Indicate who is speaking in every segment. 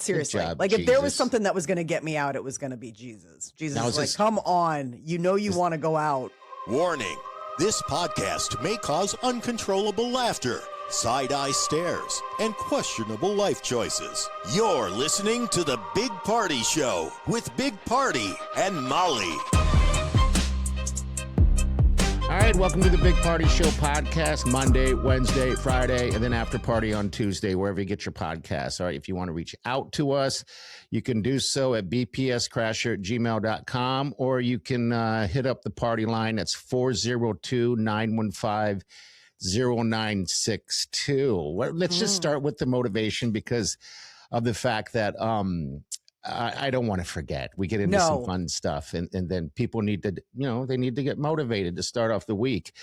Speaker 1: seriously.
Speaker 2: job,
Speaker 1: Like if there was
Speaker 2: Jesus.
Speaker 1: something that was going to get me out, it was going to be Jesus. Jesus
Speaker 2: Now,
Speaker 1: is
Speaker 2: is
Speaker 1: like,
Speaker 2: this-
Speaker 1: come on. You know you want to go out.
Speaker 3: Warning, this podcast may cause uncontrollable laughter, side-eye stares, and questionable life choices. You're listening to The Big Party Show with Big Party and Molly.
Speaker 2: All right, welcome to the Big Party Show podcast, Monday, Wednesday, Friday, and then after party on Tuesday, wherever you get your podcasts. All right, if you want to reach out to us, you can do so at bpscrasher@gmail.com, or you can hit up the party line. That's 402-915-0962. Well, let's just start with the motivation because of the fact that I don't want to forget. We get into some fun stuff, and then people need to, they need to get motivated to start off the week.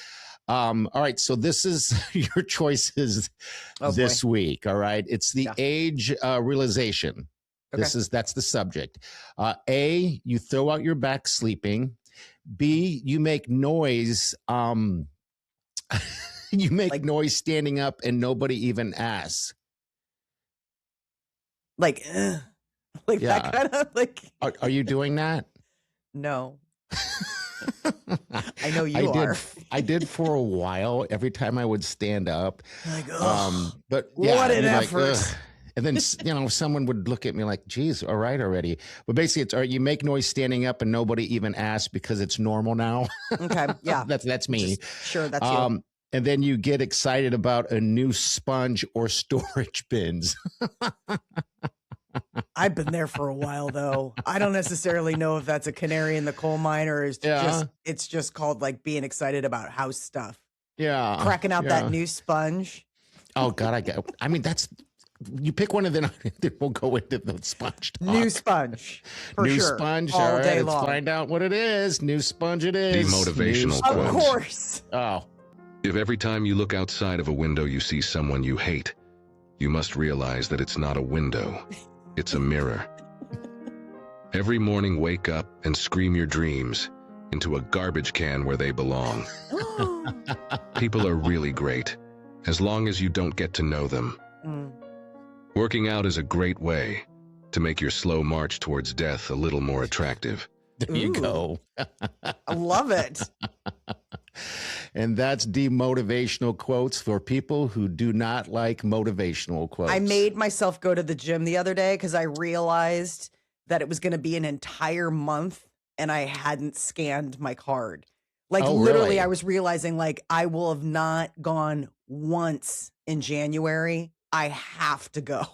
Speaker 2: All right, so this is your choices this week. All right, it's the age realization.
Speaker 1: Okay.
Speaker 2: That's the subject. A, you throw out your back sleeping. B, you make noise. You make noise standing up, and nobody even asks.
Speaker 1: That kind of
Speaker 2: Are you doing that?
Speaker 1: No. I know you are.
Speaker 2: I did for a while. Every time I would stand up, but
Speaker 1: what an effort.
Speaker 2: And then someone would look at me like, "Geez, all right already." But basically, it's you make noise standing up and nobody even asks because it's normal now.
Speaker 1: Okay, yeah,
Speaker 2: that's me.
Speaker 1: Sure, that's you.
Speaker 2: And then you get excited about a new sponge or storage bins.
Speaker 1: I've been there for a while, though. I don't necessarily know if that's a canary in the coal mine or it's just called like being excited about house stuff.
Speaker 2: Yeah.
Speaker 1: Cracking out that new sponge.
Speaker 2: Oh, God. You pick one and then we'll go into the sponge talk.
Speaker 1: New sponge.
Speaker 2: New
Speaker 1: sure.
Speaker 2: sponge.
Speaker 1: All day
Speaker 2: let's
Speaker 1: long.
Speaker 2: find out what it is. New sponge it is.
Speaker 4: The motivational
Speaker 1: Of course.
Speaker 2: Oh.
Speaker 4: If every time you look outside of a window you see someone you hate, you must realize that it's not a window. It's a mirror. Every morning, wake up and scream your dreams into a garbage can where they belong. People are really great, as long as you don't get to know them. Working out is a great way to make your slow march towards death a little more attractive.
Speaker 2: There you go.
Speaker 1: I love it.
Speaker 2: And that's demotivational quotes for people who do not like motivational quotes.
Speaker 1: I made myself go to the gym the other day because I realized that it was going to be an entire month and I hadn't scanned my card. Literally,
Speaker 2: really?
Speaker 1: I was realizing I will have not gone once in January. I have to go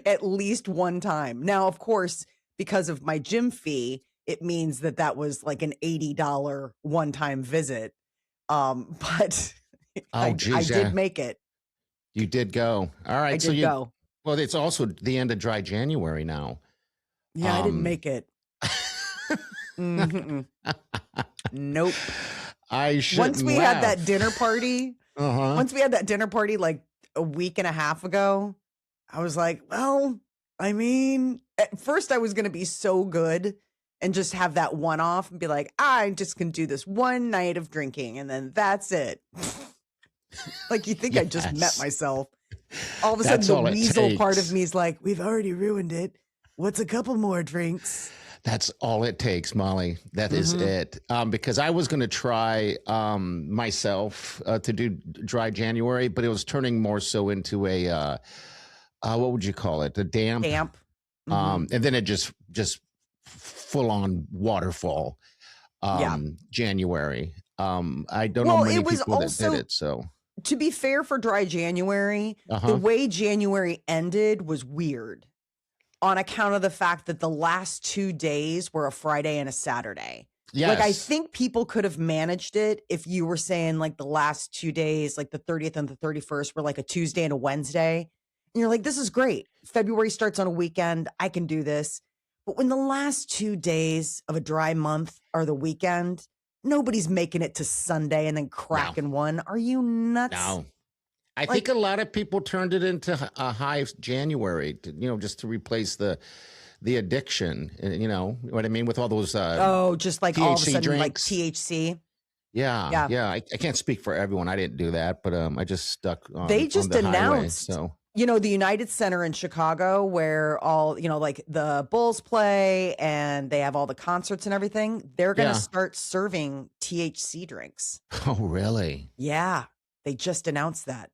Speaker 1: at least one time. Now, of course, because of my gym fee, it means that was like an $80 one-time visit. But I did make it.
Speaker 2: You did go. All right.
Speaker 1: I did go.
Speaker 2: Well, it's also the end of dry January now.
Speaker 1: Yeah, I didn't make it. Nope.
Speaker 2: I shouldn't
Speaker 1: Once we had that dinner party, like a week and a half ago, I was like, well, I mean, at first I was going to be so good and just have that one off and be like, I'm just going to do this one night of drinking and then that's it. You think
Speaker 2: Yes.
Speaker 1: I just met myself. All of a
Speaker 2: That's
Speaker 1: sudden
Speaker 2: all
Speaker 1: the
Speaker 2: it
Speaker 1: weasel
Speaker 2: takes.
Speaker 1: part of me is like, we've already ruined it. What's a couple more drinks?
Speaker 2: That's all it takes, Molly. That is it. Because I was going to try myself to do dry January, but it was turning more so into a, what would you call it? A damp. And then it just full on waterfall. January. I don't know many people that did it. So
Speaker 1: to be fair for dry January, the way January ended was weird on account of the fact that the last 2 days were a Friday and a Saturday.
Speaker 2: yes.
Speaker 1: I think people could have managed it if you were saying the last 2 days, the 30th and the 31st were a Tuesday and a Wednesday. And you're like, this is great. February starts on a weekend. I can do this. But when the last 2 days of a dry month are the weekend, nobody's making it to Sunday and then cracking one. Are you nuts?
Speaker 2: No. I think a lot of people turned it into a high January, just to replace the addiction. You know what I mean, with all those
Speaker 1: just all of a
Speaker 2: THC
Speaker 1: sudden
Speaker 2: drinks.
Speaker 1: THC.
Speaker 2: Yeah. I can't speak for everyone. I didn't do that, but I just stuck on.
Speaker 1: They just
Speaker 2: on the highway,
Speaker 1: announced
Speaker 2: so
Speaker 1: the United Center in Chicago where all, like the Bulls play and they have all the concerts and everything, they're going to
Speaker 2: Yeah.
Speaker 1: start serving THC drinks.
Speaker 2: Oh, really?
Speaker 1: Yeah. They just announced that.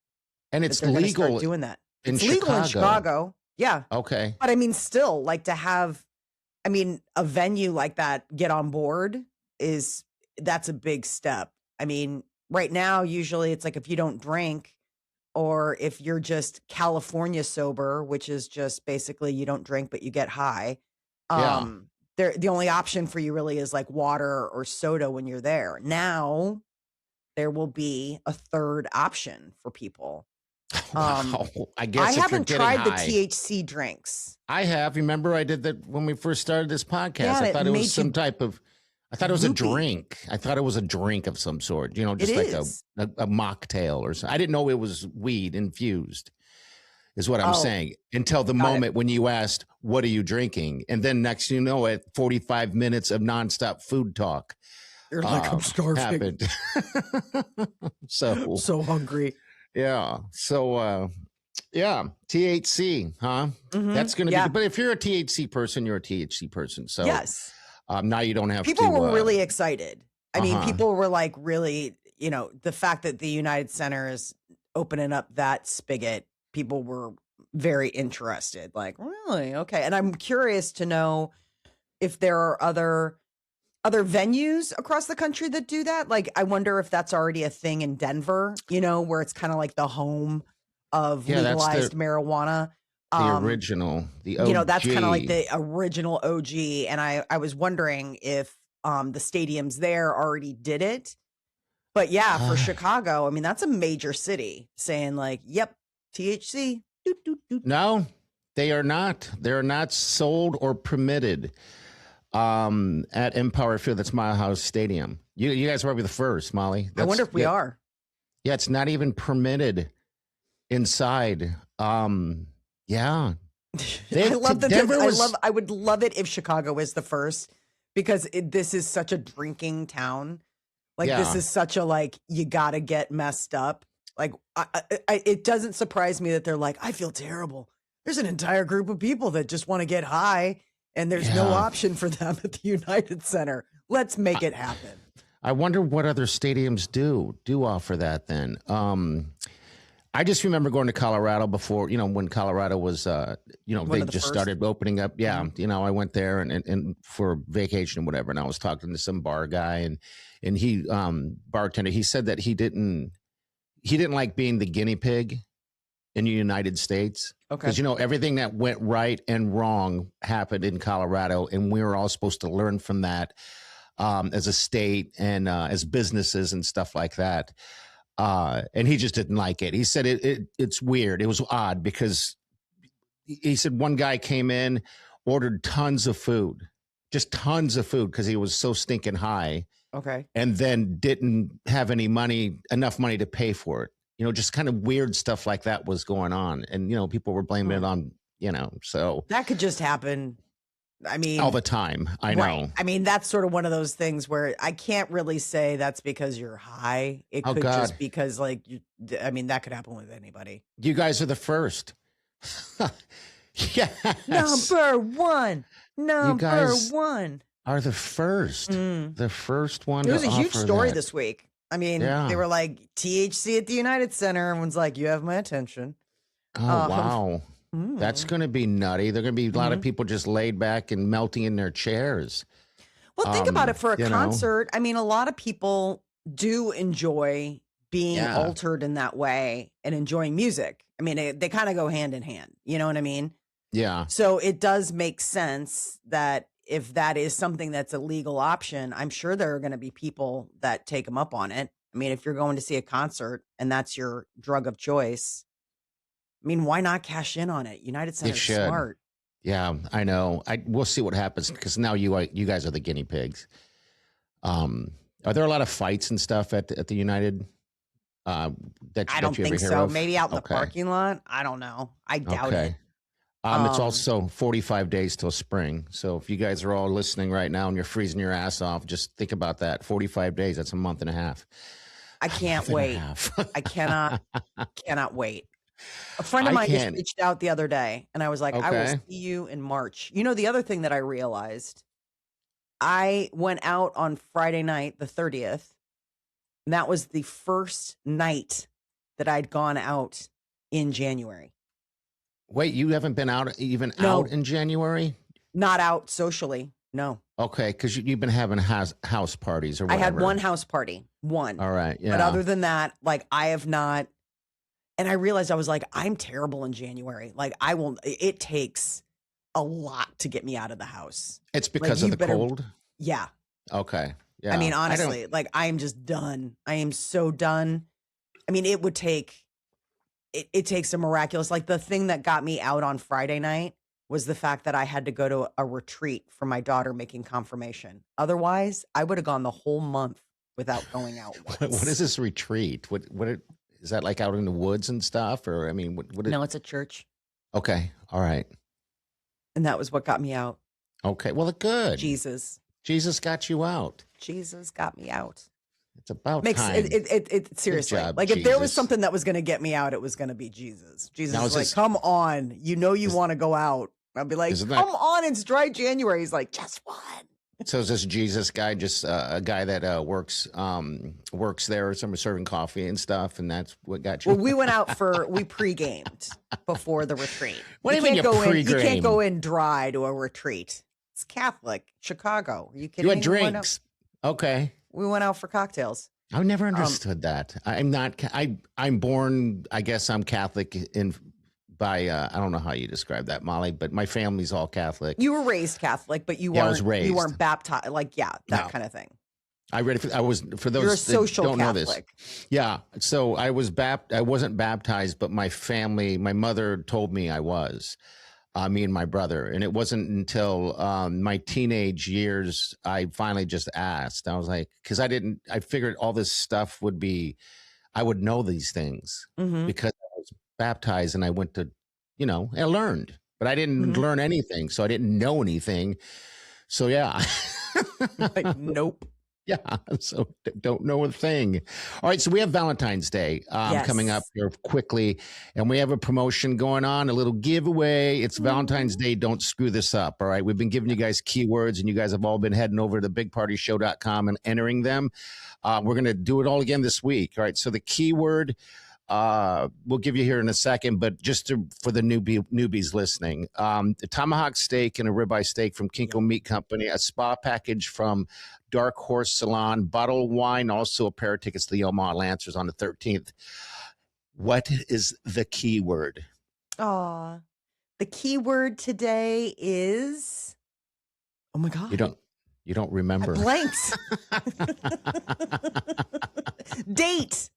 Speaker 2: And
Speaker 1: that
Speaker 2: it's
Speaker 1: they're gonna
Speaker 2: legal
Speaker 1: start doing that.
Speaker 2: in
Speaker 1: It's legal in Chicago. Yeah.
Speaker 2: Okay.
Speaker 1: But I mean, still, like to have, a venue like that get on board that's a big step. I mean, right now, usually it's like if you don't drink or if you're just California sober, which is just basically you don't drink, but you get high.
Speaker 2: Yeah.
Speaker 1: The only option for you really is like water or soda when you're there. Now there will be a third option for people.
Speaker 2: Wow. I guess
Speaker 1: I
Speaker 2: if you're
Speaker 1: haven't
Speaker 2: getting
Speaker 1: tried the
Speaker 2: high.
Speaker 1: THC drinks.
Speaker 2: I have. Remember, I did that when we first started this podcast.
Speaker 1: Yeah,
Speaker 2: I
Speaker 1: and
Speaker 2: thought
Speaker 1: it
Speaker 2: it
Speaker 1: made
Speaker 2: was some
Speaker 1: you
Speaker 2: type of. I thought it was a
Speaker 1: loopy.
Speaker 2: drink. I thought it was a drink of some sort. Just
Speaker 1: It
Speaker 2: like
Speaker 1: is.
Speaker 2: a mocktail or something. I didn't know it was weed infused. Is what I'm
Speaker 1: Oh,
Speaker 2: saying. Until the
Speaker 1: got it.
Speaker 2: moment when you asked, "What are you drinking?" And then next, 45 minutes of nonstop food talk.
Speaker 1: You're like, I'm starving.
Speaker 2: Happened. So
Speaker 1: So hungry.
Speaker 2: yeah. So yeah, THC, huh?
Speaker 1: Mhm.
Speaker 2: That's going to
Speaker 1: Yeah.
Speaker 2: be. But if you're a THC person, you're a THC person. So
Speaker 1: Yes.
Speaker 2: now you don't have
Speaker 1: People
Speaker 2: to.
Speaker 1: were really excited. I mean,
Speaker 2: uh-huh.
Speaker 1: people were like really, the fact that the United Center is opening up that spigot, people were very interested. Like, really? Okay. And I'm curious to know if there are other venues across the country that do that. Like, I wonder if that's already a thing in Denver, where it's kind of like the home of
Speaker 2: Yeah, that's
Speaker 1: legalized marijuana.
Speaker 2: the original, the OG.
Speaker 1: That's kind of like the original OG. And I was wondering if the stadiums there already did it. But yeah, for Chicago, I mean, that's a major city saying like, yep, THC. Doot, doot, doot.
Speaker 2: No, they are not. They're not sold or permitted at Empower Field. That's Mile House Stadium. You guys are probably the first, Molly.
Speaker 1: I wonder if we are.
Speaker 2: Yeah, it's not even permitted inside. Yeah.
Speaker 1: I love that. I would love it if Chicago is the first because this is such a drinking town. Like this is such a like you gotta get messed up. Like it doesn't surprise me that they're like, I feel terrible. There's an entire group of people that just want to get high, and there's no option for them at the United Center. Let's make it happen.
Speaker 2: I wonder what other stadiums do offer that then. I just remember going to Colorado before, when Colorado was, they just started opening up. Yeah.
Speaker 1: Mm-hmm.
Speaker 2: I went there and for vacation or whatever. And I was talking to some bar guy and he, bartender, he said that he didn't like being the guinea pig in the United States.
Speaker 1: Okay.
Speaker 2: Because, everything that went right and wrong happened in Colorado. And we were all supposed to learn from that as a state and as businesses and stuff like that. And he just didn't like it. He said it's weird. It was odd because he said one guy came in, ordered tons of food, just tons of food because he was so stinking high.
Speaker 1: Okay.
Speaker 2: And then didn't have enough money to pay for it. Just kind of weird stuff like that was going on. And, people were blaming it on, so.
Speaker 1: That could just happen. I mean,
Speaker 2: all the time. I know.
Speaker 1: Right. I mean, that's sort of one of those things where I can't really say that's because you're high. It could just because that could happen with anybody.
Speaker 2: You guys are the first. Yes.
Speaker 1: Number one.
Speaker 2: You guys
Speaker 1: one.
Speaker 2: Are the first. The first one.
Speaker 1: It was
Speaker 2: to
Speaker 1: a huge
Speaker 2: offer
Speaker 1: story
Speaker 2: that.
Speaker 1: this week. I mean, they were like, THC at the United Center. Everyone's like, you have my attention.
Speaker 2: Oh, wow. That's going to be nutty. There are going to be a lot of people just laid back and melting in their chairs.
Speaker 1: Well, think about it for a concert. I mean, a lot of people do enjoy being altered in that way and enjoying music. I mean, they kind of go hand in hand. You know what I mean?
Speaker 2: Yeah.
Speaker 1: So it does make sense that if that is something that's a legal option, I'm sure there are going to be people that take them up on it. I mean, if you're going to see a concert and that's your drug of choice, I mean, why not cash in on it? United Center is smart.
Speaker 2: Yeah, I know. We'll see what happens because now you guys are the guinea pigs. Are there a lot of fights and stuff at the United? I don't
Speaker 1: think so. Maybe out in the parking lot. I don't know. I doubt it.
Speaker 2: It's also 45 days till spring. So if you guys are all listening right now and you're freezing your ass off, just think about that. 45 days. That's a month and a half.
Speaker 1: I can't wait. I cannot wait. A friend of
Speaker 2: I
Speaker 1: mine just
Speaker 2: can't.
Speaker 1: reached out the other day, and I was like, I will see
Speaker 2: Okay.
Speaker 1: you in March. You know, the other thing that I realized, I went out on Friday night, the 30th, and that was the first night that I'd gone out in January.
Speaker 2: Wait, you haven't been out out
Speaker 1: No,
Speaker 2: in January?
Speaker 1: not out socially. No.
Speaker 2: Okay, because you've been having house parties or
Speaker 1: I had one
Speaker 2: whatever.
Speaker 1: house party, one.
Speaker 2: All right,
Speaker 1: But
Speaker 2: yeah.
Speaker 1: other than that, like I have not. And I realized I was like, I'm terrible in January. Like I will, it takes a lot to get me out of the house.
Speaker 2: It's
Speaker 1: Like
Speaker 2: because of
Speaker 1: you
Speaker 2: the
Speaker 1: better,
Speaker 2: cold?
Speaker 1: yeah.
Speaker 2: Okay,
Speaker 1: I
Speaker 2: yeah.
Speaker 1: mean,
Speaker 2: I don't.
Speaker 1: honestly, like I am just done. I am so done. I mean, it would take, it takes a miraculous, like the thing that got me out on Friday night was the fact that I had to go to a retreat for my daughter making confirmation. Otherwise, I would have gone the whole month without going out
Speaker 2: What is
Speaker 1: once.
Speaker 2: this retreat? Is that like out in the woods and stuff? Or I mean, what it?
Speaker 1: No, it's a church.
Speaker 2: Okay, all right,
Speaker 1: And that was what got me out.
Speaker 2: okay. Well, good.
Speaker 1: Jesus.
Speaker 2: Jesus got you out.
Speaker 1: Jesus got me out.
Speaker 2: It's about
Speaker 1: Makes
Speaker 2: time.
Speaker 1: it seriously.
Speaker 2: job,
Speaker 1: Like if there was
Speaker 2: Jesus.
Speaker 1: something that was going to get me out, it was going to be Jesus. Jesus
Speaker 2: Now,
Speaker 1: is
Speaker 2: is
Speaker 1: like,
Speaker 2: this-
Speaker 1: come on, you know you want to go out. I'll be like,
Speaker 2: Isn't that-
Speaker 1: come on, it's dry January. He's like, just one.
Speaker 2: So is this Jesus guy just a guy that works there, somewhere serving coffee and stuff, and that's what got you?
Speaker 1: Well, we pre-gamed before the retreat.
Speaker 2: What do you mean
Speaker 1: can't
Speaker 2: you
Speaker 1: go in? You
Speaker 2: pre-game?
Speaker 1: can't go in dry to a retreat. It's Catholic, Chicago. Are you kidding
Speaker 2: You
Speaker 1: me?
Speaker 2: had drinks. Okay.
Speaker 1: We went out for cocktails.
Speaker 2: I've never understood that. I'm not. I'm born. I guess I'm Catholic by. I don't know how you describe that, Molly, but my family's all Catholic.
Speaker 1: You were raised Catholic, but you
Speaker 2: Yeah, I
Speaker 1: weren't.
Speaker 2: was raised.
Speaker 1: You weren't baptized. Like that
Speaker 2: No.
Speaker 1: kind of thing.
Speaker 2: I read it. I was for those
Speaker 1: You're a
Speaker 2: that
Speaker 1: social
Speaker 2: don't know
Speaker 1: Catholic.
Speaker 2: this. Yeah. So I wasn't baptized, but my family, my mother told me I was. Me and my brother, and it wasn't until my teenage years I finally just asked. I was like, because I figured all this stuff I would know these things
Speaker 1: Mm-hmm.
Speaker 2: because I was baptized and I went to, I learned, but I didn't
Speaker 1: Mhm.
Speaker 2: learn anything, so I didn't know anything. So yeah.
Speaker 1: Like, nope.
Speaker 2: Yeah, so don't know a thing. All right, so we have Valentine's Day coming up
Speaker 1: Yes.
Speaker 2: here quickly, and we have a promotion going on, a little giveaway. It's Valentine's Day. Don't screw this up, all right? We've been giving you guys keywords, and you guys have all been heading over to thebigpartyshow.com and entering them. We're going to do it all again this week, all right? So the keyword we'll give you here in a second, but just for the newbies listening, the tomahawk steak and a ribeye steak from Kinko Meat Company, a spa package from Dark Horse Salon, bottle of wine, also a pair of tickets to the Omaha Lancers on the 13th. What is the keyword?
Speaker 1: Aw. The keyword today is, oh my God.
Speaker 2: You don't remember.
Speaker 1: Blanks. Date.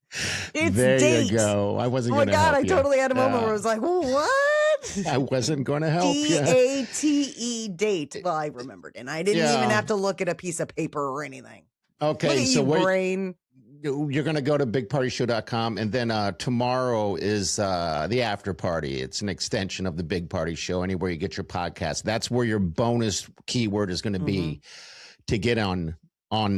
Speaker 1: It's
Speaker 2: there
Speaker 1: date.
Speaker 2: you go. I wasn't
Speaker 1: Oh my
Speaker 2: going to
Speaker 1: God,
Speaker 2: help
Speaker 1: I
Speaker 2: you.
Speaker 1: totally had a moment where I was like, what?
Speaker 2: I wasn't going to help you.
Speaker 1: DATE, date. Well, I remembered, and I didn't even
Speaker 2: Yeah.
Speaker 1: have to look at a piece of paper or anything.
Speaker 2: Okay,
Speaker 1: Look at
Speaker 2: so
Speaker 1: you, brain.
Speaker 2: you're going to go to bigpartyshow.com, and then tomorrow is the after party. It's an extension of the Big Party Show, anywhere you get your podcast. That's where your bonus keyword is going to be to get on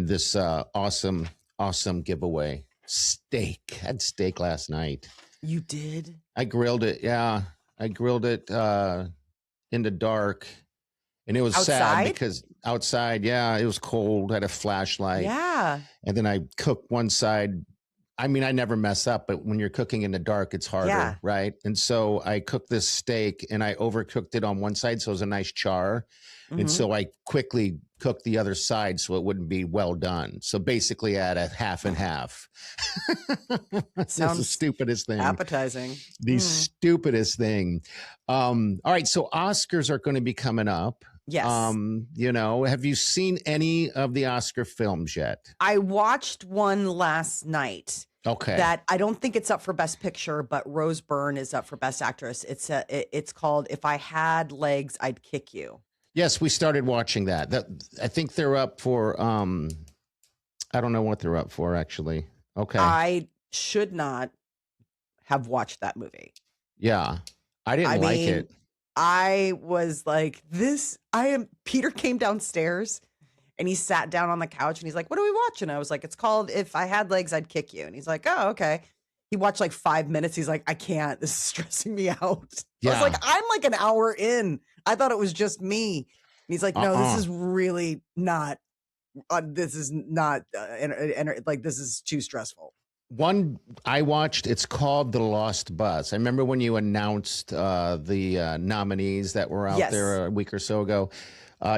Speaker 2: this awesome giveaway. Steak. I had steak last night.
Speaker 1: You did?
Speaker 2: I grilled it. Yeah, I grilled it in the dark. And it was sad
Speaker 1: Outside?
Speaker 2: because outside, yeah, it was cold. I had a flashlight.
Speaker 1: Yeah.
Speaker 2: And then I cooked one side. I mean, I never mess up, but when you're cooking in the dark, it's harder,
Speaker 1: Yeah.
Speaker 2: right? And so I cooked this steak and I overcooked it on one side, so it was a nice char. And
Speaker 1: Mhm.
Speaker 2: so I quickly cooked the other side so it wouldn't be well done. So basically I had a half and half. That's the
Speaker 1: Sounds
Speaker 2: stupidest thing.
Speaker 1: appetizing.
Speaker 2: The stupidest thing. All right, so Oscars are going to be coming up.
Speaker 1: Yes.
Speaker 2: Have you seen any of the Oscar films yet?
Speaker 1: I watched one last night.
Speaker 2: Okay.
Speaker 1: That I don't think it's up for Best Picture, but Rose Byrne is up for Best Actress. It's called If I Had Legs, I'd Kick You.
Speaker 2: Yes, we started watching that. I think they're up for I don't know what they're up for actually. Okay.
Speaker 1: I should not have watched that movie.
Speaker 2: Yeah. I didn't like
Speaker 1: mean,
Speaker 2: it.
Speaker 1: I was like, Peter came downstairs and he sat down on the couch and he's like, what are we watching? I was like, it's called If I Had Legs, I'd Kick You. And he's like, oh, okay. He watched like 5 minutes. He's like, I can't. This is stressing me out. I was
Speaker 2: Yeah.
Speaker 1: like, I'm like an hour in. I thought it was just me. And he's like, no, this is really not. This is not. Like this is too stressful.
Speaker 2: One I watched, it's called The Lost Bus. I remember when you announced the nominees that were out there a week or so ago,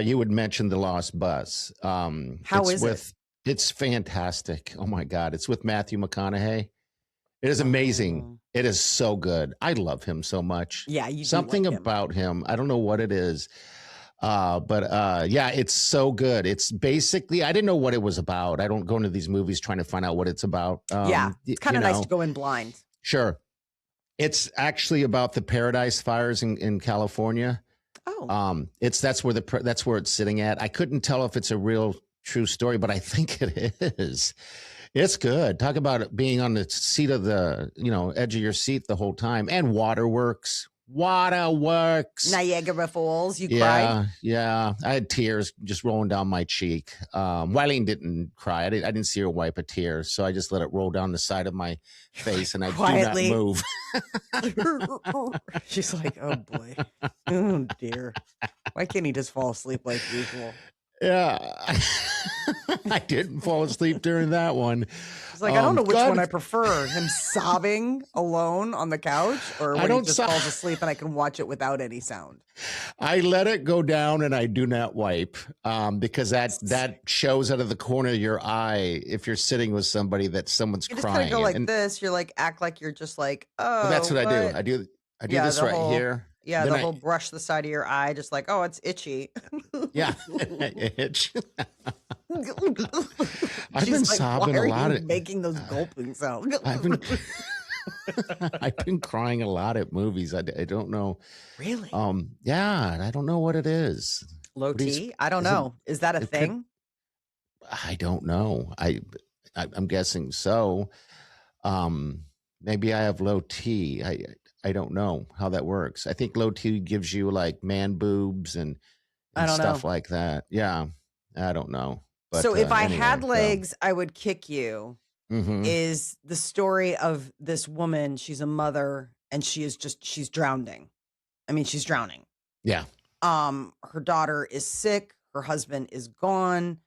Speaker 2: you would mention The Lost Bus.
Speaker 1: How is it?
Speaker 2: It's fantastic. Oh my God. It's with Matthew McConaughey. It is amazing. It is so good. I love him so much.
Speaker 1: Yeah, you
Speaker 2: something
Speaker 1: do like
Speaker 2: about him. I don't know what it is. But yeah, it's so good. It's basically, I didn't know what it was about. I don't go into these movies trying to find out what it's about.
Speaker 1: Yeah, it's kind of nice to go in blind.
Speaker 2: Sure. It's actually about the Paradise Fires in California.
Speaker 1: Oh.
Speaker 2: That's where it's sitting at. I couldn't tell if it's a real true story, but I think it is. It's good. Talk about it being on the seat of the, edge of your seat the whole time. And Waterworks.
Speaker 1: Niagara Falls. You cried?
Speaker 2: Yeah. I had tears just rolling down my cheek. Wileen didn't cry. I didn't see her wipe a tear, so I just let it roll down the side of my face, and I
Speaker 1: Quietly.
Speaker 2: do not move.
Speaker 1: She's like, oh boy. Oh dear. Why can't he just fall asleep like usual?
Speaker 2: Yeah. I didn't fall asleep during that one.
Speaker 1: It's like, I don't know which one I prefer. Him sobbing alone on the couch, or when he just falls asleep and I can watch it without any sound.
Speaker 2: I let it go down and I do not wipe because that shows out of the corner of your eye if you're sitting with somebody that someone's
Speaker 1: you
Speaker 2: crying.
Speaker 1: You just kind of go like this. You're like, act like you're just like, oh.
Speaker 2: Well, that's what I do. I do this right here.
Speaker 1: Yeah, the whole brush the side of your eye, just like, oh, it's itchy.
Speaker 2: Yeah, itch. I've
Speaker 1: She's
Speaker 2: been
Speaker 1: like,
Speaker 2: sobbing
Speaker 1: why are
Speaker 2: a lot.
Speaker 1: You making those gulping sounds.
Speaker 2: I've been crying a lot at movies. I don't know.
Speaker 1: Really?
Speaker 2: Yeah, I don't know what it is.
Speaker 1: Low T? I don't know. Is that a thing?
Speaker 2: I don't know. I'm guessing so. Maybe I have low T. I don't know how that works. I think low T gives you like man boobs and stuff like that. Yeah, I don't know. But,
Speaker 1: so if I had legs, I would kick you.
Speaker 2: Mm-hmm.
Speaker 1: Is the story of this woman. She's a mother and she's drowning. I mean, she's drowning.
Speaker 2: Yeah.
Speaker 1: Her daughter is sick. Her husband is gone.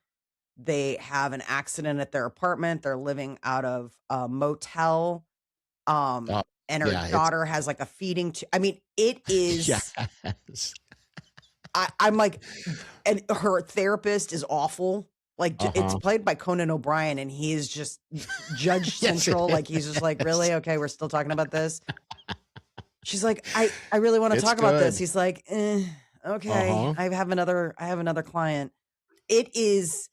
Speaker 1: They have an accident at their apartment. They're living out of a motel. And her daughter has like a feeding. I mean, it is.
Speaker 2: Yes.
Speaker 1: I'm like, and her therapist is awful. Like it's played by Conan O'Brien, and he is just Judge Central. Like he's just like, really? Okay, we're still talking about this. She's like, I really want to talk about this. He's like, okay, I have another client. It is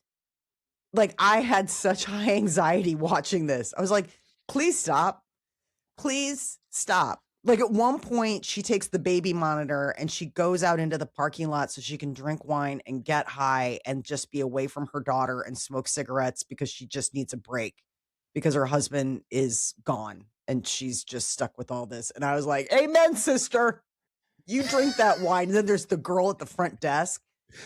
Speaker 1: like I had such high anxiety watching this. I was like, please stop. Please stop. Like at one point, she takes the baby monitor and she goes out into the parking lot so she can drink wine and get high and just be away from her daughter and smoke cigarettes because she just needs a break because her husband is gone and she's just stuck with all this. And I was like, amen, sister. You drink that wine. And then there's the girl at the front desk.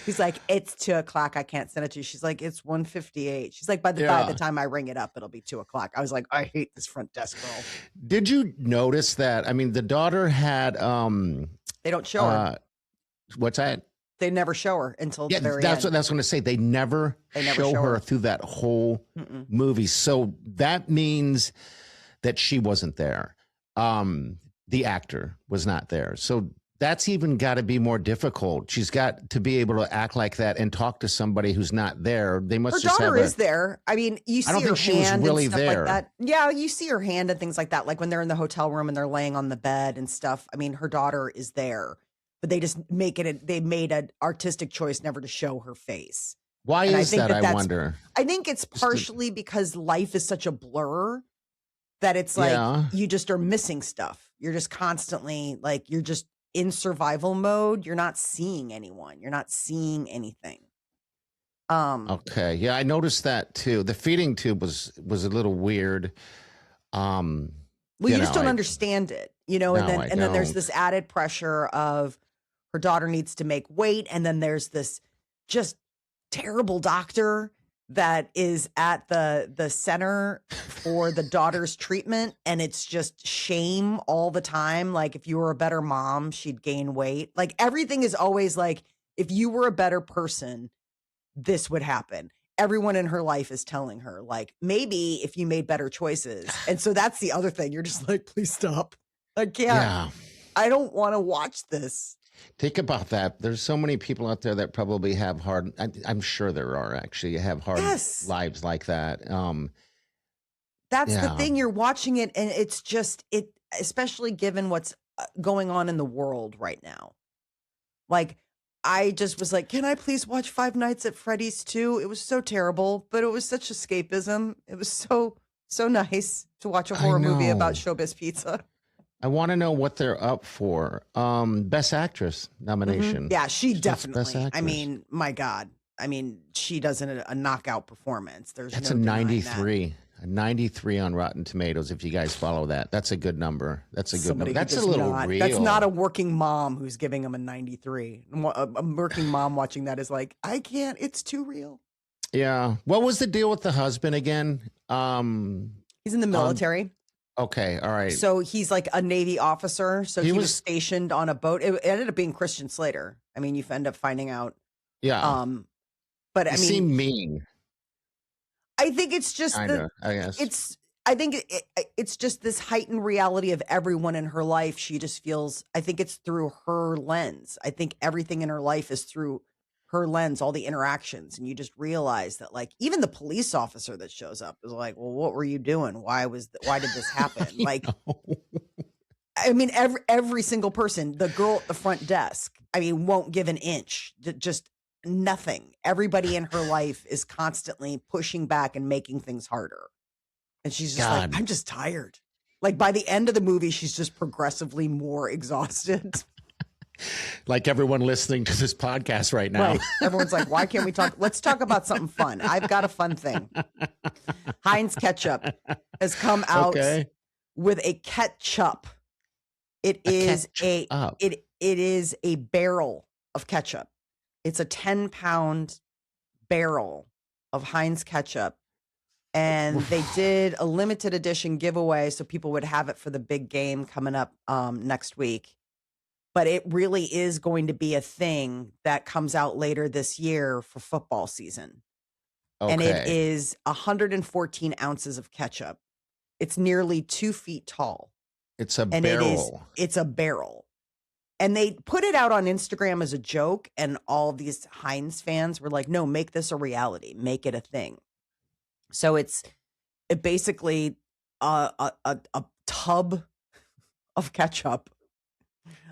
Speaker 1: He's like, it's 2:00. I can't send it to you. She's like, it's 1:58. She's like, by the time I ring it up, it'll be 2:00. I was like, I hate this front desk girl.
Speaker 2: Did you notice that? I mean, the daughter had
Speaker 1: they don't show her.
Speaker 2: What's that?
Speaker 1: They never show her until the very
Speaker 2: that's
Speaker 1: end.
Speaker 2: What I was going to say. They never show her through that whole movie. So that means that she wasn't there. The actor was not there. So that's even got to be more difficult. She's got to be able to act like that and talk to somebody who's not there. They must. Her
Speaker 1: daughter is there. I mean, you see her hand
Speaker 2: really
Speaker 1: and stuff
Speaker 2: there.
Speaker 1: like that. Yeah, you see her hand and things like that. Like when they're in the hotel room and they're laying on the bed and stuff. I mean, her daughter is there, but they just make it. They made an artistic choice never to show her face.
Speaker 2: Why is that? I wonder.
Speaker 1: I think it's partially because life is such a blur that it's like you just are missing stuff. You're just constantly like you're just in survival mode. You're not seeing anyone. You're not seeing anything.
Speaker 2: Okay. Yeah, I noticed that too. The feeding tube was a little weird.
Speaker 1: Well, you just don't understand it, and then there's this added pressure of her daughter needs to make weight, and then there's this just terrible doctor that is at the center for the daughter's treatment, and it's just shame all the time. Like, if you were a better mom, she'd gain weight. Like, everything is always like, if you were a better person, this would happen. Everyone in her life is telling her, like, maybe if you made better choices. And so that's the other thing. You're just like, please stop. I can't.
Speaker 2: Yeah.
Speaker 1: I don't want to watch this.
Speaker 2: Think about that. There's so many people out there that probably have hard, I'm sure there are actually, have hard lives like that.
Speaker 1: That's the thing. You're watching it, and it's just, especially given what's going on in the world right now. Like, I just was like, can I please watch Five Nights at Freddy's 2? It was so terrible, but it was such escapism. It was so nice to watch a horror movie about Showbiz Pizza.
Speaker 2: I want to know what they're up for. Best Actress nomination.
Speaker 1: Mm-hmm. Yeah, she definitely. I mean, my God. I mean, she does a knockout performance. That's
Speaker 2: a 93. A 93 on Rotten Tomatoes, if you guys follow that. That's a good number. That's a good number. That's a little real.
Speaker 1: That's not a working mom who's giving him a 93. A working mom watching that is like, I can't. It's too real.
Speaker 2: Yeah. What was the deal with the husband again?
Speaker 1: He's in the military.
Speaker 2: Okay. All right.
Speaker 1: So he's like a Navy officer. So he was stationed on a boat. It ended up being Christian Slater. I mean, you end up finding out.
Speaker 2: Yeah.
Speaker 1: But I mean,
Speaker 2: seemed mean.
Speaker 1: I think it's just
Speaker 2: I guess
Speaker 1: I think it's just this heightened reality of everyone in her life. She just feels, I think it's through her lens. I think everything in her life is through her lens, all the interactions. And you just realize that, like, even the police officer that shows up is like, well, what were you doing? Why did this happen? Like, I mean, every single person, the girl at the front desk, I mean, won't give an inch, just nothing. Everybody in her life is constantly pushing back and making things harder. And she's just like, I'm just tired. Like, by the end of the movie, she's just progressively more exhausted.
Speaker 2: Like everyone listening to this podcast right now.
Speaker 1: Right. Everyone's like, why can't we talk? Let's talk about something fun. I've got a fun thing. Heinz ketchup has come out with a ketchup. It is a barrel of ketchup. It's a 10-pound barrel of Heinz ketchup. And they did a limited edition giveaway so people would have it for the big game coming up next week. But it really is going to be a thing that comes out later this year for football season. Okay. And it is 114 ounces of ketchup. It's nearly 2 feet tall.
Speaker 2: It's a barrel.
Speaker 1: It's a barrel. And they put it out on Instagram as a joke, and all of these Heinz fans were like, no, make this a reality. Make it a thing. So it basically a tub of ketchup.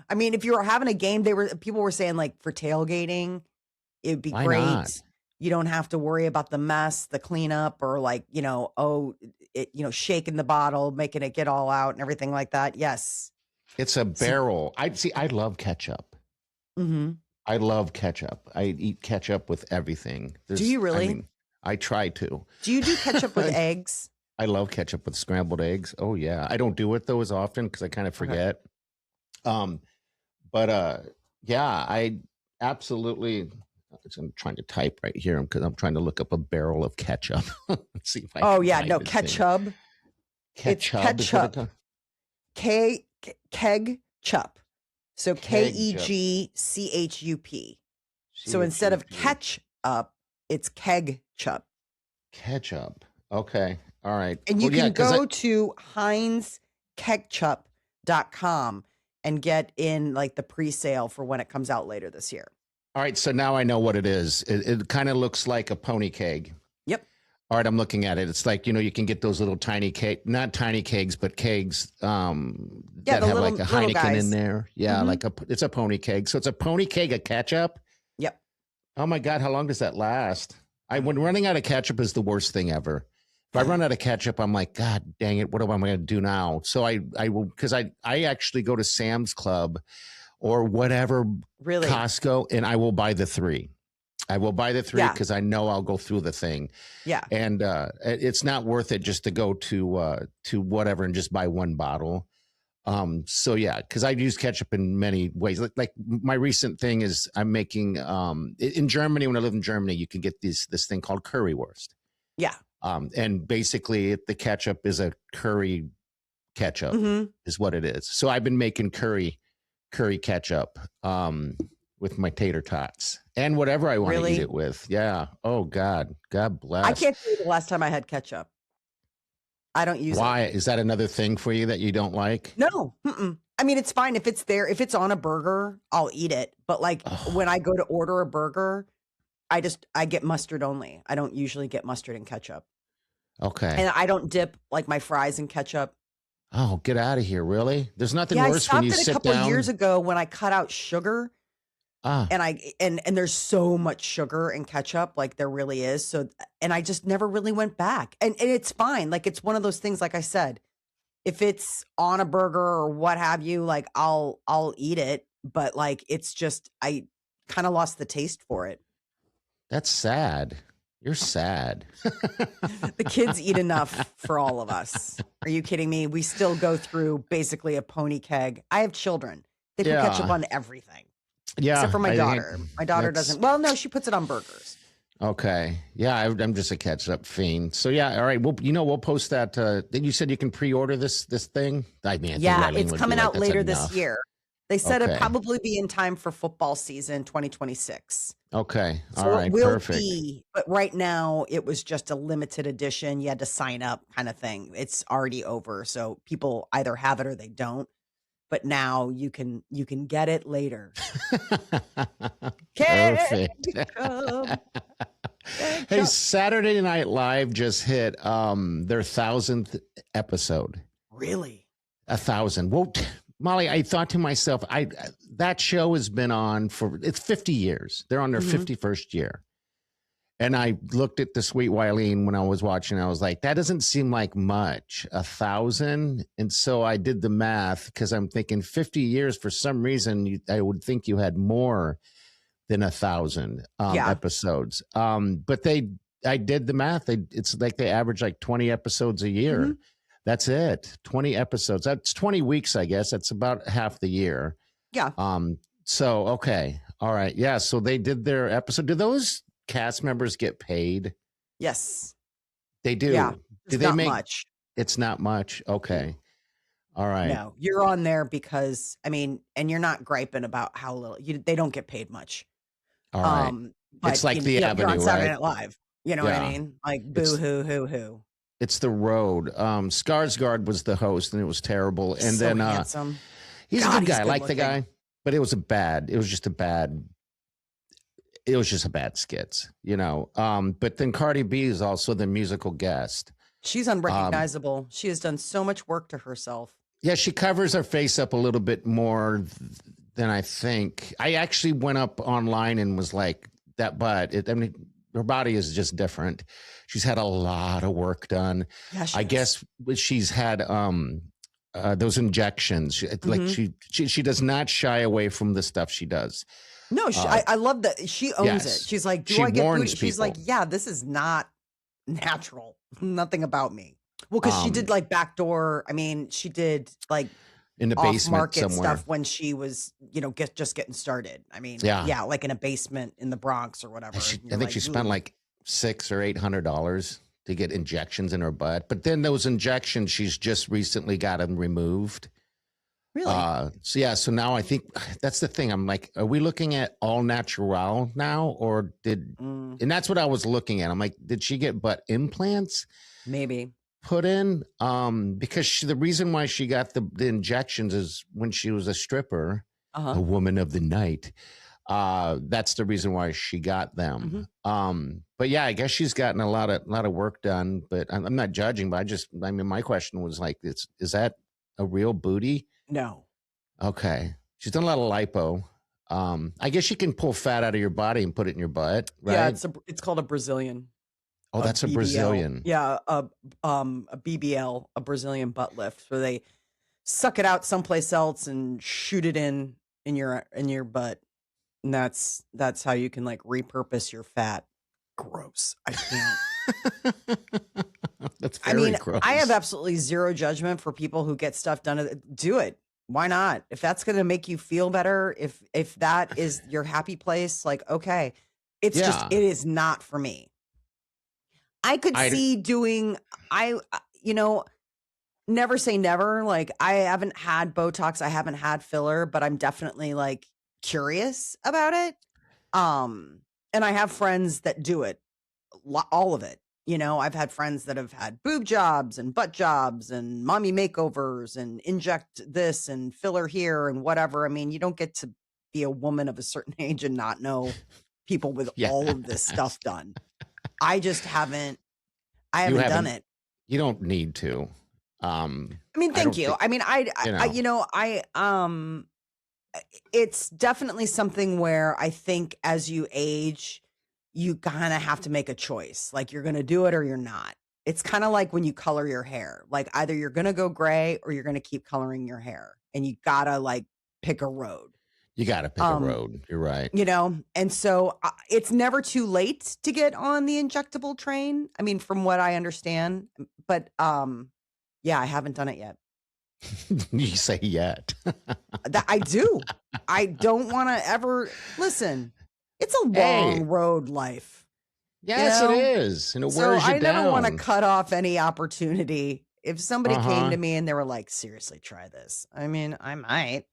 Speaker 1: I mean, if you were having a game, people were saying, like, for tailgating, it'd be great. Not? You don't have to worry about the mess, the cleanup, or like, shaking the bottle, making it get all out and everything like that. Yes.
Speaker 2: It's a barrel. I love ketchup.
Speaker 1: Mm-hmm.
Speaker 2: I love ketchup. I eat ketchup with everything.
Speaker 1: Do you really?
Speaker 2: I try to.
Speaker 1: Do you do ketchup with eggs?
Speaker 2: I love ketchup with scrambled eggs. Oh yeah. I don't do it though as often because I kind of forget. Okay. I absolutely. I'm trying to type right here because I'm trying to look up a barrel of ketchup. Let's see if I
Speaker 1: ketchup.
Speaker 2: Ketchup.
Speaker 1: Keg-chup. So KEGCHUP. So instead of ketchup, it's keg-chup.
Speaker 2: Ketchup. Okay. All right.
Speaker 1: And you can go to HeinzKegchup.com and get in like the pre-sale for when it comes out later this year.
Speaker 2: All right. So now I know what it is. It kind of looks like a pony keg.
Speaker 1: Yep.
Speaker 2: All right. I'm looking at it. It's like, you can get those little tiny not tiny kegs, but kegs that have like a Heineken in there. Yeah. Mm-hmm. It's a pony keg. So it's a pony keg of ketchup.
Speaker 1: Yep.
Speaker 2: Oh my God. How long does that last? When running out of ketchup is the worst thing ever. If I run out of ketchup, I'm like, God dang it, what am I going to do now? So I will, because I actually go to Sam's Club or whatever, Costco, and I will buy the 3. I will buy the 3 because I know I'll go through the thing.
Speaker 1: Yeah.
Speaker 2: And it's not worth it just to go to whatever and just buy one bottle. So yeah, because I use ketchup in many ways. Like my recent thing is I'm making in Germany. When I live in Germany, you can get this thing called currywurst.
Speaker 1: Yeah.
Speaker 2: And basically the ketchup is a curry ketchup is what it is. So I've been making curry ketchup with my tater tots and whatever I want to eat it with. Yeah. Oh God bless.
Speaker 1: I can't tell you the last time I had ketchup. I don't use it.
Speaker 2: Why? Is that another thing for you that you don't like?
Speaker 1: No. I mean, it's fine if it's there. If it's on a burger, I'll eat it. But like when I go to order a burger, I get mustard only. I don't usually get mustard and ketchup.
Speaker 2: Okay.
Speaker 1: And I don't dip like my fries in ketchup.
Speaker 2: Oh, get out of here. Really? There's nothing worse
Speaker 1: when
Speaker 2: you
Speaker 1: sit down. I stopped it a couple of years ago when I cut out sugar. And there's so much sugar in ketchup, like there really is. So, and I just never really went back. And it's fine. Like it's one of those things, like I said, if it's on a burger or what have you, like I'll eat it. But like it's just I kind of lost the taste for it.
Speaker 2: That's sad. You're sad.
Speaker 1: The kids eat enough for all of us. Are you kidding me? We still go through basically a pony keg. I have children. They put ketchup on everything.
Speaker 2: Yeah.
Speaker 1: Except for my daughter. My daughter doesn't. Well, no, she puts it on burgers.
Speaker 2: Okay. Yeah, I'm just a ketchup fiend. So yeah, all right. Well, we'll post that. You said you can pre-order this thing. I mean,
Speaker 1: it's coming out later this year. They said it'd
Speaker 2: Okay.
Speaker 1: probably be in time for football season 2026.
Speaker 2: Okay. All
Speaker 1: So
Speaker 2: right.
Speaker 1: it will
Speaker 2: Perfect.
Speaker 1: be, but right now it was just a limited edition. You had to sign up kind of thing. It's already over. So people either have it or they don't. But now you can get it later.
Speaker 2: Perfect.
Speaker 1: Ketchup.
Speaker 2: Hey, Saturday Night Live just hit their 1,000th episode.
Speaker 1: Really?
Speaker 2: 1,000. Well, Molly, I thought to myself, that show has been on it's 50 years. They're on their 51st year. And I looked at the sweet Wileen when I was watching. I was like, that doesn't seem like much, 1,000. And so I did the math because I'm thinking 50 years for some reason, I would think you had more than 1,000 episodes. But I did the math. It's like they average like 20 episodes a year. That's it. 20 episodes. That's 20 weeks, I guess. That's about half the year.
Speaker 1: Yeah.
Speaker 2: So, okay. All right. Yeah. So they did their episode. Do those cast members get paid?
Speaker 1: Yes.
Speaker 2: They do.
Speaker 1: Yeah.
Speaker 2: Do they make much? It's not much. Okay. All right.
Speaker 1: No, you're on there because and you're not griping about how little they don't get paid much.
Speaker 2: All right.
Speaker 1: But,
Speaker 2: it's like the Avenue,
Speaker 1: you're on Saturday
Speaker 2: right?
Speaker 1: Night Live. You know what I mean? Like boo hoo.
Speaker 2: It's the road. Skarsgård was the host, and it was terrible. And
Speaker 1: so
Speaker 2: then
Speaker 1: handsome.
Speaker 2: He's a good guy. I like the guy, but it was just a bad skits, But then Cardi B is also the musical guest.
Speaker 1: She's unrecognizable. She has done so much work to herself.
Speaker 2: Yeah, she covers her face up a little bit more than I think. I actually went up online and was like, that butt. Her body is just different. She's had a lot of work done.
Speaker 1: Yeah,
Speaker 2: I guess she's had those injections. She does not shy away from the stuff she does.
Speaker 1: No, I love that she owns it. She's like, do I get booty? She's like, yeah, this is not natural. Nothing about me. Well, because she did like backdoor. She did like
Speaker 2: in the basement somewhere
Speaker 1: stuff when she was, just getting started. Like in a basement in the Bronx or whatever.
Speaker 2: I think she spent like $600 or $800 to get injections in her butt. But then those injections, she's just recently got them removed.
Speaker 1: Really?
Speaker 2: So now I think that's the thing. I'm like, are we looking at all natural now, or and that's what I was looking at. I'm like, did she get butt implants?
Speaker 1: Maybe
Speaker 2: put in because the reason why she got the injections is when she was a stripper, a woman of the night. That's the reason why she got them. But yeah, I guess she's gotten a lot of work done, but I'm not judging, but my question was like, is that a real booty?
Speaker 1: No.
Speaker 2: Okay. She's done a lot of lipo. I guess you can pull fat out of your body and put it in your butt, right?
Speaker 1: Yeah, it's called a Brazilian.
Speaker 2: Oh, that's a Brazilian.
Speaker 1: Yeah, a BBL, a Brazilian butt lift, where they suck it out someplace else and shoot it in your butt, and that's how you can like repurpose your fat. Gross. I can't.
Speaker 2: That's very gross.
Speaker 1: I have absolutely zero judgment for people who get stuff done. Do it. Why not? If that's going to make you feel better, if that is your happy place, like, okay. It's just, it is not for me. I could see doing, never say never. Like, I haven't had Botox, I haven't had filler, but I'm definitely like curious about it. And I have friends that do it, all of it. I've had friends that have had boob jobs and butt jobs and mommy makeovers and inject this and filler here and whatever. I mean, you don't get to be a woman of a certain age and not know people with all of this stuff done. I just haven't done it.
Speaker 2: You don't need to.
Speaker 1: Thank you. It's definitely something where I think as you age, you kind of have to make a choice. Like, you're going to do it or you're not. It's kind of like when you color your hair. Like, either you're going to go gray or you're going to keep coloring your hair. And you got to like pick a road.
Speaker 2: You got to pick a road. You're right.
Speaker 1: And so it's never too late to get on the injectable train. I mean, from what I understand, but yeah, I haven't done it yet.
Speaker 2: You say yet.
Speaker 1: I do. I don't want to ever listen. It's a long road, life.
Speaker 2: Yes, it is. And it wears you down.
Speaker 1: I never want to cut off any opportunity. If somebody came to me and they were like, seriously, try this. I mean, I might.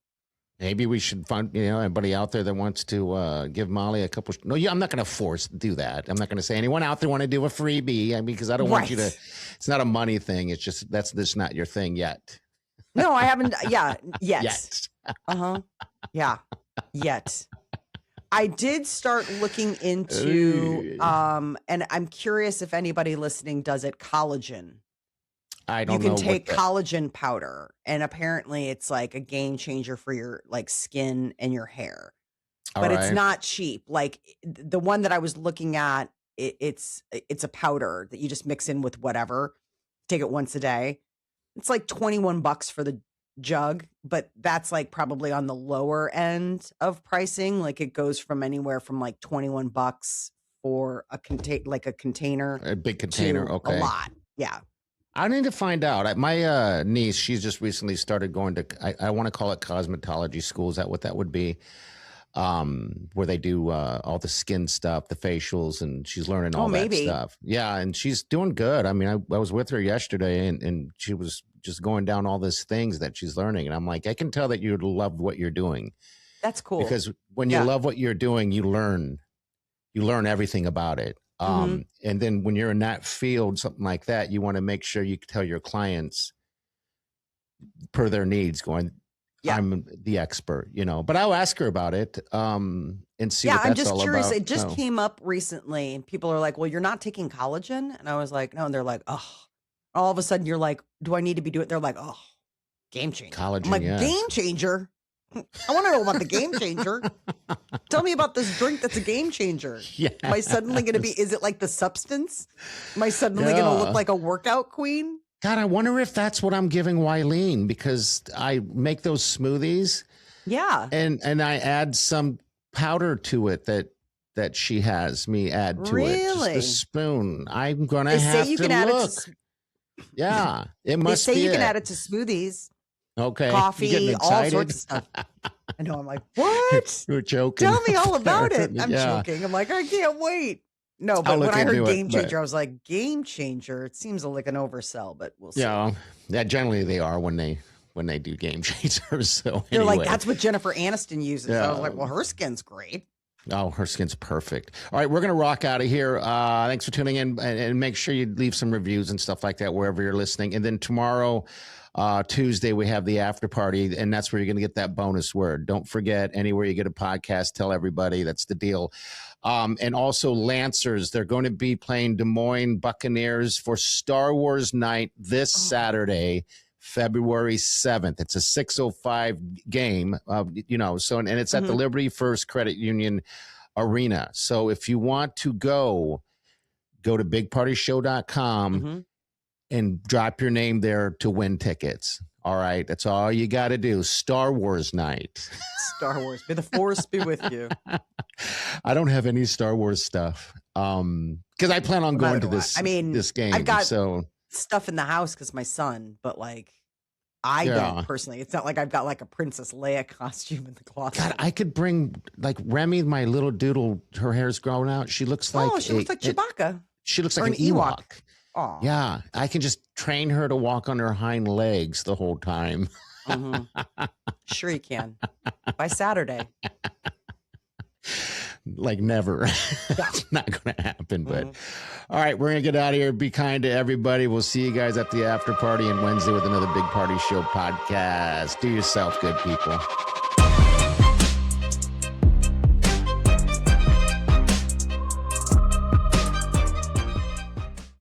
Speaker 2: Maybe we should find, anybody out there that wants to give Molly a couple. No, I'm not going to do that. I'm not going to say anyone out there want to do a freebie. Because I don't want you to. It's not a money thing. It's just that's not your thing yet.
Speaker 1: No, I haven't. Yeah, yet. Yeah, yet. I did start looking into, and I'm curious if anybody listening does it, collagen.
Speaker 2: I don't know.
Speaker 1: You can take collagen powder, and apparently it's like a game changer for your like skin and your hair. But it's not cheap. Like the one that I was looking at, it's a powder that you just mix in with whatever. Take it once a day. It's like $21 for the jug, but that's like probably on the lower end of pricing. Like, it goes from anywhere from like $21 for a container,
Speaker 2: a big container. Okay,
Speaker 1: a lot. Yeah.
Speaker 2: I need to find out. My niece, she's just recently started going to, I want to call it cosmetology school. Is that what that would be? Where they do all the skin stuff, the facials, and she's learning all that stuff. Yeah, and she's doing good. I mean, I was with her yesterday, and she was just going down all these things that she's learning. And I'm like, I can tell that you love what you're doing.
Speaker 1: That's cool.
Speaker 2: Because when you love what you're doing, you learn everything about it. And then when you're in that field, something like that, you want to make sure you tell your clients per their needs going, I'm the expert, but I'll ask her about it and see what that's all about. I'm just curious.
Speaker 1: It just came up recently and people are like, well, you're not taking collagen. And I was like, no. And they're like, oh, all of a sudden you're like, do I need to be doing it? They're like, oh, game changer.
Speaker 2: Collagen,
Speaker 1: I'm like, game changer? I want to know about the game changer. Tell me about this drink that's a game changer.
Speaker 2: Yeah.
Speaker 1: Am I suddenly going to be, is it like the substance? Am I suddenly going to look like a workout queen?
Speaker 2: God, I wonder if that's what I'm giving Wileen, because I make those smoothies.
Speaker 1: Yeah.
Speaker 2: And I add some powder to it that she has me add to it. Just a spoon. I'm going to have to look. Yeah, it must be.
Speaker 1: They say you can add it to smoothies.
Speaker 2: Okay.
Speaker 1: Coffee, all sorts of stuff. I know. I'm like, what?
Speaker 2: You're joking.
Speaker 1: Tell me all about it. I'm joking. I'm like, I can't wait. No, but when I heard game changer, I was like, game changer. It seems like an oversell, but we'll see.
Speaker 2: Yeah, generally they are when they do game changers. So
Speaker 1: they're like, that's what Jennifer Aniston uses. Yeah. I was like, well, her skin's great.
Speaker 2: Oh, her skin's perfect. All right, we're going to rock out of here. Thanks for tuning in, and make sure you leave some reviews and stuff like that wherever you're listening. And then tomorrow, Tuesday, we have the after party, and that's where you're going to get that bonus word. Don't forget, anywhere you get a podcast, tell everybody. That's the deal. And also Lancers, they're going to be playing Des Moines Buccaneers for Star Wars night this Saturday, February 7th. It's a 6:05 game, so, and it's at the Liberty First Credit Union Arena. So if you want to go to bigpartyshow.com and drop your name there to win tickets. All right. That's all you got to do. Star Wars night.
Speaker 1: Star Wars. May the force be with you.
Speaker 2: I don't have any Star Wars stuff. Because I plan on going to this game.
Speaker 1: I've got stuff in the house because my son, but like I don't personally. It's not like I've got like a Princess Leia costume in the closet.
Speaker 2: God, I could bring like Remy, my little doodle. Her hair's growing out. She looks like
Speaker 1: she looks like Chewbacca.
Speaker 2: She looks like an Ewok.
Speaker 1: Aw.
Speaker 2: Yeah, I can just train her to walk on her hind legs the whole time.
Speaker 1: Sure you can. By Saturday.
Speaker 2: Like never. It's not going to happen. But all right, we're going to get out of here. Be kind to everybody. We'll see you guys at the after party on Wednesday with another Big Party Show podcast. Do yourself good, people.